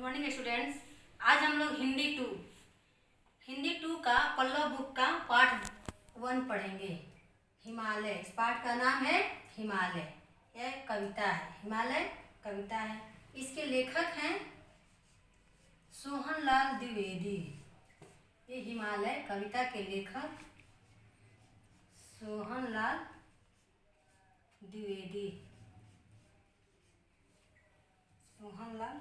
Morning students. आज हम लोग हिंदी टू का पल्लव बुक का पाठ 1 पढ़ेंगे। हिमालय, इस पाठ का नाम है हिमालय। यह कविता है, हिमालय कविता है। इसके लेखक हैं सोहनलाल द्विवेदी। ये हिमालय कविता के लेखक सोहनलाल द्विवेदी। सोहनलाल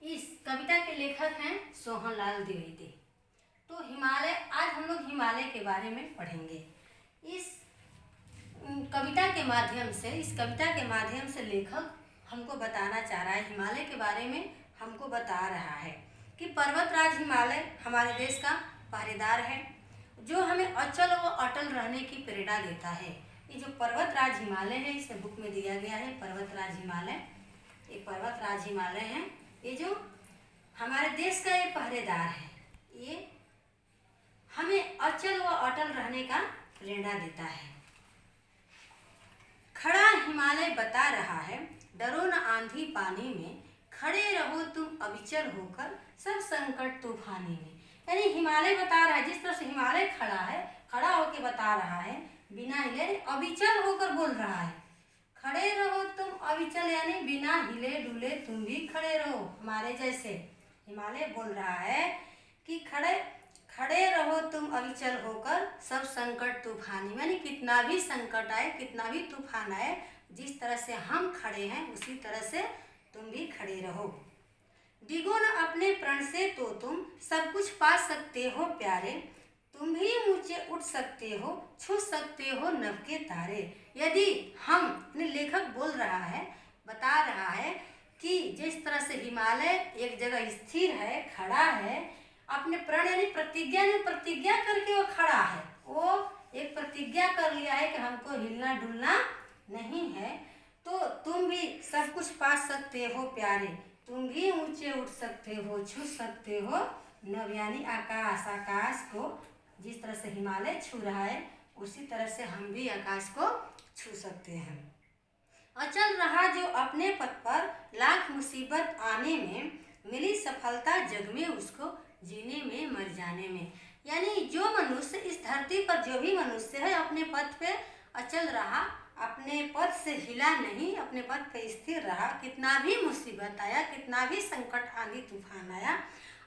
इस कविता के लेखक हैं सोहनलाल द्विवेदी। तो हिमालय, आज हम लोग हिमालय के बारे में पढ़ेंगे। इस कविता के माध्यम से लेखक हमको बताना चाह रहा है, हिमालय के बारे में हमको बता रहा है कि पर्वतराज हिमालय हमारे देश का पहरेदार है, जो हमें अचल व अटल रहने की प्रेरणा देता है। ये जो पर्वतराज हिमालय है, इसे बुक में दिया गया है पर्वतराज हिमालय। ये पर्वतराज हिमालय है, ये जो हमारे देश का ये पहरेदार है। ये हमें अचल व अटल रहने का प्रेरणा देता है। खड़ा हिमालय बता रहा है, डरो न आंधी पानी में, खड़े रहो तुम अविचल होकर सब संकट तूफानी में। यानी हिमालय बता रहा है, जिस तरह से हिमालय खड़ा है, खड़ा होकर बता रहा है, बिना हिले अविचल होकर बोल रहा है। खड़े रहो तुम अविचल, यानी बिना हिले डुले तुम भी खड़े रहो हमारे जैसे। हिमालय बोल रहा है कि खड़े रहो तुम अविचल होकर सब संकट तूफानी, यानी कितना भी संकट आए, कितना भी तूफान आए, जिस तरह से हम खड़े हैं उसी तरह से तुम भी खड़े रहो। डिगो न अपने प्रण से तो तुम सब कुछ पा सकते हो प्यारे, तुम भी ऊंचे उठ सकते हो, छू सकते हो नभ के तारे। यदि हम, लेखक बोल रहा है, बता रहा है कि जिस तरह से हिमालय एक जगह स्थिर है, खड़ा है, अपने प्रण यानी प्रतिज्ञा करके वो खड़ा है। वो एक प्रतिज्ञा कर लिया है कि हमको हिलना डुलना नहीं है। तो तुम भी सब कुछ पा सकते हो प्यारे, तुम भी ऊंचे उठ सकते हो, छू सकते हो नभ यानी आकाश को। जिस तरह से हिमालय छू रहा है, उसी तरह से हम भी आकाश को छू सकते हैं। अचल रहा जो अपने पथ पर, लाख मुसीबत आने में, मिली सफलता जग में उसको, जीने में मर जाने में। यानी जो मनुष्य इस धरती पर, जो भी मनुष्य है, अपने पथ पे अचल रहा, अपने पथ से हिला नहीं, अपने पथ पे स्थिर रहा, कितना भी मुसीबत आया, कितना भी संकट आंधी तूफान आया,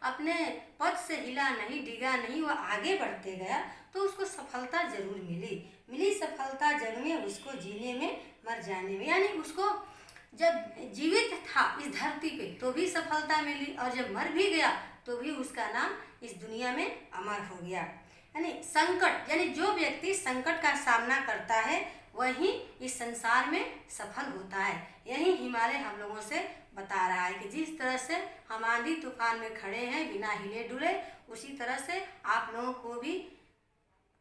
अपने पथ से हिला नहीं, डिगा नहीं, वह आगे बढ़ते गया, तो उसको सफलता जरूर मिली सफलता जग में उसको, जीने में मर जाने में। यानी उसको जब जीवित था इस धरती पे तो भी सफलता मिली, और जब मर भी गया तो भी उसका नाम इस दुनिया में अमर हो गया। यानी संकट, यानी जो व्यक्ति संकट का सामना करता है वही इस संसार में सफल होता है। यही हिमालय हम लोगों से बता रहा है कि जिस तरह से हम आंधी तूफान में खड़े हैं बिना हिले डुले, उसी तरह से आप लोगों को भी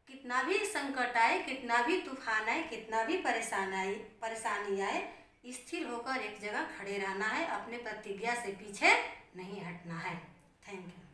कितना भी संकट आए, कितना भी तूफान आए, कितना भी परेशानी आए, स्थिर होकर एक जगह खड़े रहना है, अपने प्रतिज्ञा से पीछे नहीं हटना है। Thank you.